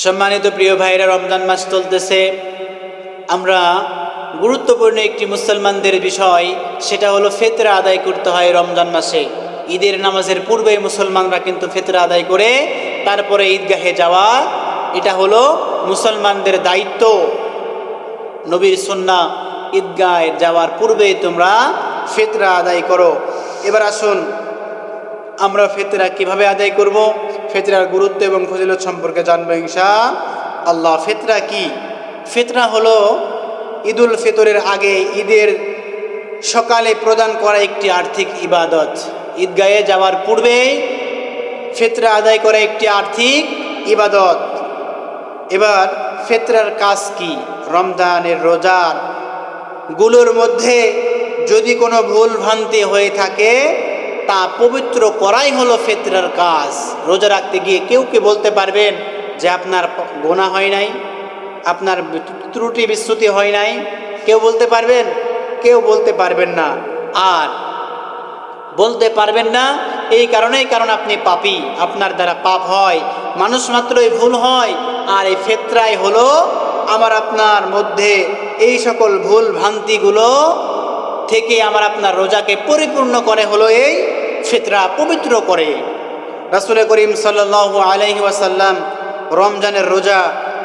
সম্মানিত প্রিয় ভাইরা, রমজান মাস চলতেছে। আমরা গুরুত্বপূর্ণ একটি মুসলমানদের বিষয়, সেটা হলো ফিতরা আদায় করতে হয় রমজান মাসে। ঈদের নামাজের পূর্বে মুসলমানরা কিন্তু ফিতরা আদায় করে তারপরে ঈদগাহে যাওয়া, এটা হলো মুসলমানদের দায়িত্ব। নবীর সুন্নাহ, ঈদগাহে যাওয়ার পূর্বে তোমরা ফিতরা আদায় করো। এবার আসুন আমরা ফিতরা কিভাবে আদায় করব, ফিতরার গুরুত্ব এবং ফজিলত সম্পর্কে জানবো ইনশাআল্লাহ। ফিতরা কি? ফিতরা হলো ঈদুল ফিতরের আগে ঈদের সকালে প্রদান করা একটি আর্থিক ইবাদত। ঈদগাহে যাওয়ার পূর্বে ফিতরা আদায় করা একটি আর্থিক ইবাদত। এবার ফিতরার কাজ কি? রমজানের রোজার গুলোর মধ্যে যদি কোনো ভুল ভ্রান্তি হয়ে থাকে তা পবিত্র করাই হলো ফিতরার কাজ। রোজা রাখতে গিয়ে কেউ কি বলতে পারবেন যে আপনার গুনাহ হয় নাই, আপনার ত্রুটি বিচ্যুতি হয় নাই? কেউ বলতে পারবেন? কেউ বলতে পারবেন না। আর বলতে পারবেন না এই কারণেই, কারণ আপনি পাপী, আপনার দ্বারা পাপ হয়, মানুষ মাত্রই ভুল হয়। আর এই ফিতরাই হলো আমার আপনার মধ্যে এই সকল ভুল ভ্রান্তিগুলো থেকে আমার আপনার রোজাকে পরিপূর্ণ করে, হলো এই ফিতরা পবিত্র করে। রাসূল করিম সাল্লাল্লাহু আলাইহি ওয়াসাল্লাম রমজানের রোজা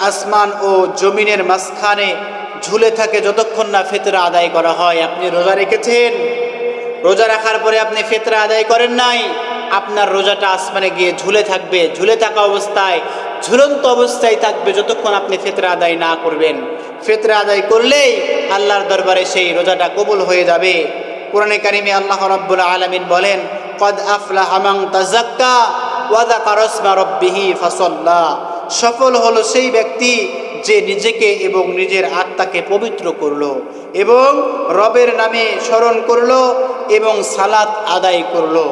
আসমান ও জমিনের মাঝখানে ঝুলে থাকে যতক্ষণ না ফিতরা আদায় করা হয়। আপনি রোজা রেখেছেন, রোজা রাখার পরে আপনি ফিতরা আদায় করেন নাই, আপনার রোজাটা আসমানে গিয়ে ঝুলে থাকবে। ঝুলে থাকা অবস্থায়, ঝুলন্ত অবস্থায় থাকবে যতক্ষণ আপনি ফিতরা আদায় না করবেন। ফিতরা আদায় করলেই আল্লাহর দরবারে সেই রোজাটা কবুল হয়ে যাবে। কোরআনে কারিমে আল্লাহ রাব্বুল আলামিন বলেন, ক্বাদ আফলাহা মান তাযাক্কা ওয়া যাকারা ইসমা রাব্বিহি ফাসাল্লা। সফল হলো সেই ব্যক্তি যে নিজেকে এবং নিজের আত্মাকে পবিত্র করলো এবং রবের নামে স্মরণ করলো এবং সালাত আদায় করলো।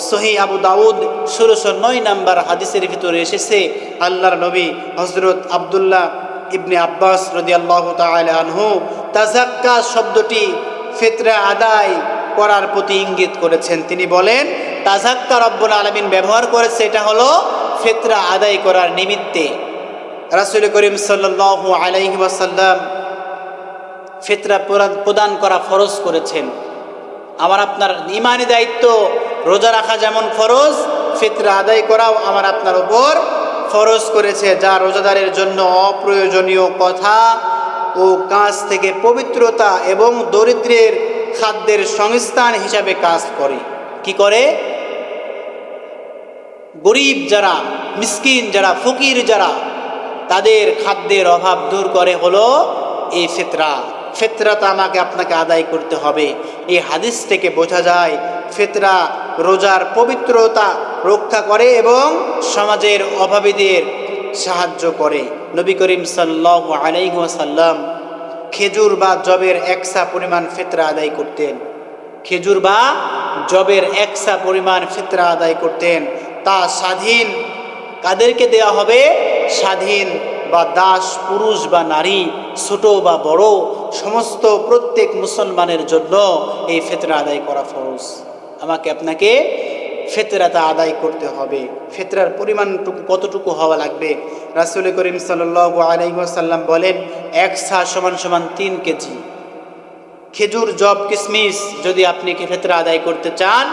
সহিহ আবু দাউদ 1609 নম্বর হাদিসের ভিতরে এসেছে, আল্লাহর নবী হযরত আব্দুল্লাহ ইবনে আব্বাস রাদিয়াল্লাহু তাআলা আনহু তাযাক্কা শব্দটি ফিতরা আদায় করার প্রতি ইঙ্গিত করেছেন। তিনি বলেন, তাযাক্কা রব্বুল আলামিন ব্যবহার করেছে, এটা হলো ফিতরা আদায় করার নিমিত্তে। রাসূল করিম সাল্লাল্লাহু আলাইহি ওয়াসাল্লাম ফিতরা প্রদান করা ফরজ করেছেন। আমার আপনার ঈমানি দায়িত্ব। রোজা রাখা যেমন ফরজ, ফিতরা আদায় করাও আমার আপনার উপর ফরজ করেছে, যা রোজাদারের জন্য অপ্রয়োজনীয় কথা ও কাজ থেকে পবিত্রতা এবং দরিদ্রের খাদ্যের সংস্থান হিসাবে কাজ করে। কি করে? গরিব যারা, মিসকিন যারা, ফকির যারা, তাদের খাদ্যের অভাব দূর করে হলো এই ফিতরা। ফিতরাটা আমাকে আপনাকে আদায় করতে হবে। এই হাদিস থেকে বোঝা যায় ফিতরা রোজার পবিত্রতা রক্ষা করে এবং সমাজের অভাবীদের সাহায্য করে। নবী করিম সাল্লাল্লাহু আলাইহি ওয়াসাল্লাম খেজুর বা জবের 1 সা পরিমাণ ফিতরা আদায় করতেন। খেজুর বা জবের 1 সা পরিমাণ ফিতরা আদায় করতেন। তা স্বাধীন কাদেরকে দেওয়া হবে? স্বাধীন বা দাস, পুরুষ বা নারী, ছোট বা বড়, সমস্ত প্রত্যেক মুসলমানের জন্য এই ফিতরা আদায় করা ফরজ। আমাকে আপনাকে ফিতরাটা আদায় করতে হবে। ফিতরার পরিমাণটুকু কতটুকু হওয়া লাগবে? রাসূল করিম সাল্লাল্লাহু আলাইহি ওয়াসাল্লাম বলেন, 1 সা সমান 3 কেজি। খেজুর, জব, কিশমিশ যদি আপনি ফিতরা আদায় করতে চান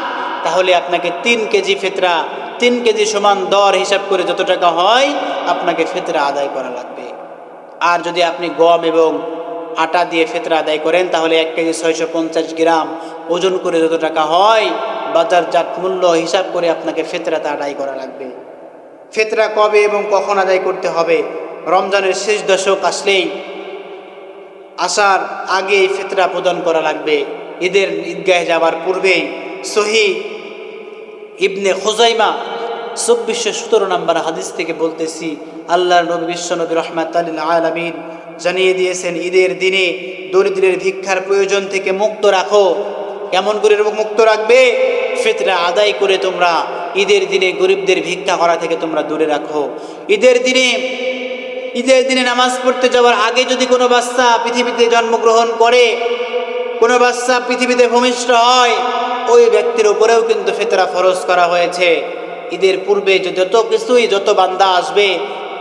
তাহলে আপনাকে 3 কেজি ফিতরা, 3 কেজি সমান দর হিসাব করে যত টাকা হয় আপনাকে ফিতরা আদায় করা লাগবে। আর যদি আপনি গম এবং আটা দিয়ে ফিতরা আদায় করেন তাহলে 1 কেজি 650 গ্রাম ওজন করে যত টাকা হয় বাজারজাত মূল্য হিসাব করে আপনাকে ফিতরাটা আদায় করা লাগবে। ফিতরা কবে এবং কখন আদায় করতে হবে? রমজানের শেষ দশক আসলেই, আসার আগেই ফিতরা প্রদান করা লাগবে, ঈদের ঈদগাহে যাওয়ার পূর্বেই। সহিহ ইবনে খুজাইমা 2417 নম্বর হাদিস থেকে বলতেছি, আল্লাহর নবী বিশ্বনবী রাহমাতুল লিল আলামিন জানিয়ে দিয়েছেন, ঈদের দিনে দরিদ্রের ভিক্ষার প্রয়োজন থেকে মুক্ত রাখো। কেমন করে মুক্ত রাখবে? ফিতরা আদায় করে তোমরা ঈদের দিনে গরিবদের ভিক্ষা করা থেকে তোমরা দূরে রাখো। ঈদের দিনে নামাজ পড়তে যাওয়ার আগে যদি কোনো বাচ্চা পৃথিবীতে জন্মগ্রহণ করে, কোনো বাচ্চা পৃথিবীতে ভূমিষ্ঠ হয়, ওই ব্যক্তির উপরেও কিন্তু ফিতরা ফরজ করা হয়েছে। ঈদের পূর্বে যত বান্দা আসবে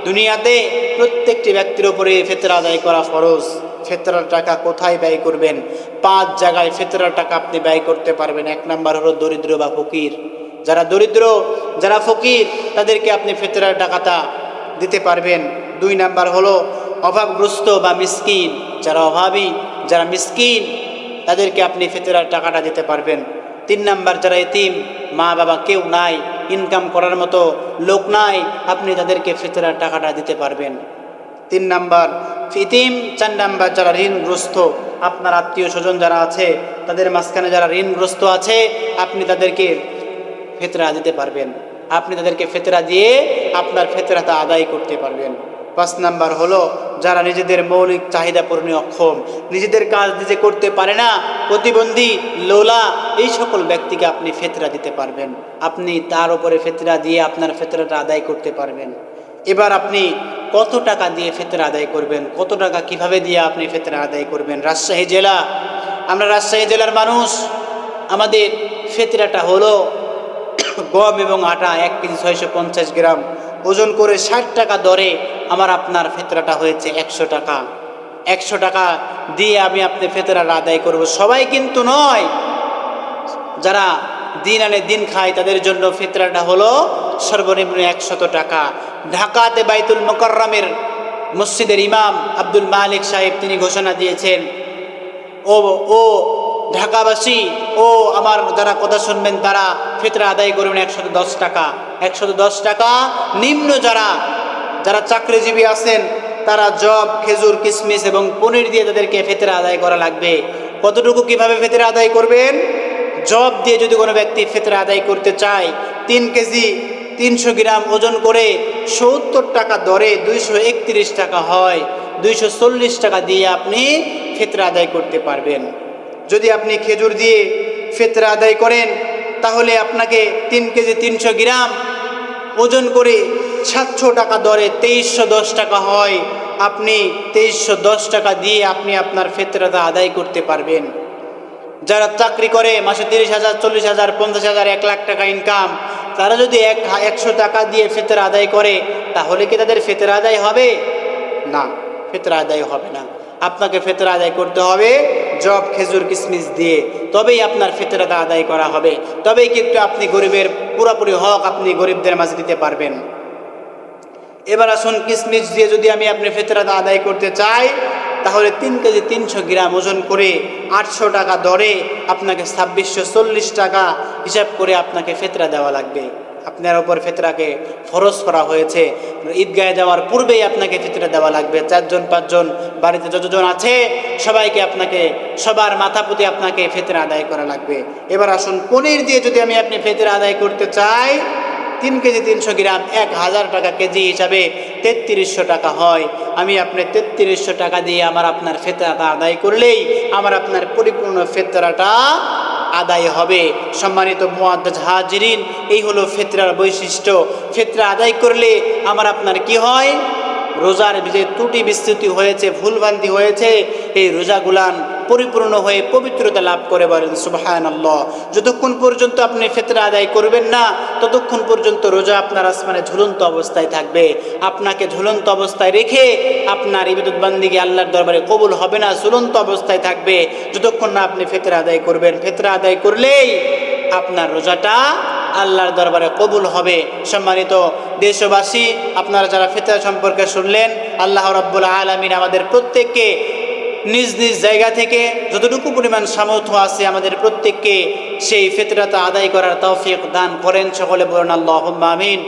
দুনিয়াতে প্রত্যেকটি ব্যক্তির উপরে ফিতরা আদায় করা ফরজ। ফিতরার টাকা কোথায় ব্যয় করবেন? 5 জায়গায় ফিতরার টাকা আপনি ব্যয় করতে পারবেন। 1 নাম্বার হলো দরিদ্র বা ফকির। যারা দরিদ্র, যারা ফকির, তাদেরকে আপনি ফিতরার টাকাটা দিতে পারবেন। 2 নাম্বার হলো অভাবগ্রস্ত বা মিসকিন, যারা অভাবী, যারা মিসকিন, তাদেরকে আপনি ফিতরার টাকাটা দিতে পারবেন। 3 নাম্বার যারা এতিম, মা বাবা কেউ নাই, ইনকাম করার মতো লোক নাই, আপনি তাদেরকে ফিতরার টাকাটা দিতে পারবেন। 3 নাম্বার এতিম। 4 নাম্বার যারা ঋণগ্রস্ত, আপনার আত্মীয় স্বজন যারা আছে তাদের মাঝখানে যারা ঋণগ্রস্ত আছে, আপনি তাদেরকে ফিতরা দিতে পারবেন। আপনি তাদেরকে ফিতরা দিয়ে আপনার ফিতরাটা আদায় করতে পারবেন। 5 নাম্বার হলো যারা নিজেদের মৌলিক চাহিদা পূরণে অক্ষম, নিজেদের কাজ নিজে করতে পারে না, প্রতিবন্ধী, লোলা, এই সকল ব্যক্তিকে আপনি ফিতরা দিতে পারবেন। আপনি তার উপরে ফিতরা দিয়ে আপনার ফিতরাটা আদায় করতে পারবেন। এবার আপনি কত টাকা দিয়ে ফিতরা আদায় করবেন, কত টাকা কিভাবে দিয়ে আপনি ফিতরা আদায় করবেন? রাজশাহী জেলা, আমরা রাজশাহী জেলার মানুষ, আমাদের ফিতরাটা হলো গম এবং আটা 1 কেজি 650 গ্রাম ওজন করে 60 টাকা দরে আমার আপনার ফিতরাটা হয়েছে 100 টাকা। 100 টাকা দিয়ে আমি আপনি ফিতরাটা আদায় করব। সবাই কিন্তু নয়, যারা দিন আনে দিন খায় তাদের জন্য ফিতরাটা হলো সর্বনিম্ন 100 টাকা। ঢাকাতে বাইতুল মুকাররমের মসজিদের ইমাম আব্দুল মালিক সাহেব তিনি ঘোষণা দিয়েছেন, ও ঢাকাবাসী, ও আমার যারা কথা শুনবেন তারা ফিতরা আদায় করবেন 110 টাকা। 110 টাকা। নিম্ন যারা চাকরিজীবী আছেন তারা জব, খেজুর, কিশমিশ এবং পনির দিয়ে তাদেরকে ফিতরা আদায় করা লাগবে। কতটুকু কিভাবে ফিতরা আদায় করবেন? জব দিয়ে যদি কোনো ব্যক্তি ফিতরা আদায় করতে চায়, 3 কেজি 300 গ্রাম ওজন করে 70 টাকা দরে 231 টাকা হয়, 240 টাকা দিয়ে আপনি ফিতরা আদায় করতে পারবেন। যদি আপনি খেজুর দিয়ে ফিতরা আদায় করেন তাহলে আপনাকে 3 কেজি 300 গ্রাম ওজন করে 700 টাকা দরে 2310 টাকা হয়, আপনি 2310 টাকা দিয়ে আপনি আপনার ফিতরাটা আদায় করতে পারবেন। যারা চাকরি করে মাসে 30,000, 40,000, 50,000, 1 লাখ টাকা ইনকাম, তারা যদি 100 টাকা দিয়ে ফিতরা আদায় করে তাহলে কি তাদের ফিতরা আদায় হবে? না, ফিতরা আদায় হবে না। আপনাকে ফিতরা আদায় করতে হবে জব, খেজুর, কিশমিশ দিয়ে, তবেই আপনার ফিতরাটা আদায় করা হবে। তবেই কিন্তু আপনি গরিবের পুরোপুরি হক আপনি গরিবদের মাঝে দিতে পারবেন। এবার আসুন, কিশমিশ দিয়ে যদি আমি আপনি ফিতরাটা আদায় করতে চাই তাহলে 3 কেজি 300 গ্রাম ওজন করে 800 টাকা দরে আপনাকে 2640 টাকা হিসাব করে আপনাকে ফিতরা দেওয়া লাগবে। আপনার ওপর ফিতরাকে ফরজ করা হয়েছে, ঈদগাহে যাওয়ার পূর্বেই আপনাকে ফিতরা দেওয়া লাগবে। 4 জন 5 জন বাড়িতে যতজন আছে সবাইকে আপনাকে, সবার মাথাপতি আপনাকে ফিতরা আদায় করা লাগবে। এবার আসুন, পনির দিয়ে যদি আমি আপনি ফিতরা আদায় করতে চাই, 3 কেজি 300 গ্রাম 1000 টাকা কেজি হিসাবে 3300 টাকা হয়। আমি আপনি 3300 টাকা দিয়ে আমার আপনার ফিতরাটা আদায় করলেই আমার আপনার পরিপূর্ণ ফিতরাটা আদায় হবে। সম্মানিত মুআদ্দাজ হাজিরিন, এই হলো ফিতরার বৈশিষ্ট্য। ফিতরা আদায় করলে আমার আপনার কি হয়? রোজার যে ত্রুটি বিস্তৃতি হয়েছে, ভুলভ্রান্তি হয়েছে, এই রোজাগুলান পরিপূর্ণ হয়ে পবিত্রতা লাভ করে। বলেন সুবহানাল্লাহ। যতক্ষণ পর্যন্ত আপনি ফিতরা আদায় করবেন না ততক্ষণ পর্যন্ত রোজা আপনার আসমানে ঝুলন্ত অবস্থায় থাকবে। আপনাকে ঝুলন্ত অবস্থায় রেখে আপনার ইবাদত বান্দিগি আল্লাহর দরবারে কবুল হবে না, ঝুলন্ত অবস্থায় থাকবে যতক্ষণ না আপনি ফিতরা আদায় করবেন। ফিতরা আদায় করলেই আপনার রোজাটা আল্লাহর দরবারে কবুল হবে। সম্মানিত দেশবাসী, আপনারা যারা ফিতরা সম্পর্কে শুনলেন, আল্লাহ রাব্বুল আলামিন আমাদের প্রত্যেককে নিজ নিজ জায়গা থেকে যতটুকু পরিমাণ সামর্থ্য আছে আমাদের প্রত্যেককে সেই ফিতরাটা আদায় করার তৌফিক দান করেন। সকলে বলেন আল্লাহুম্মা আমিন।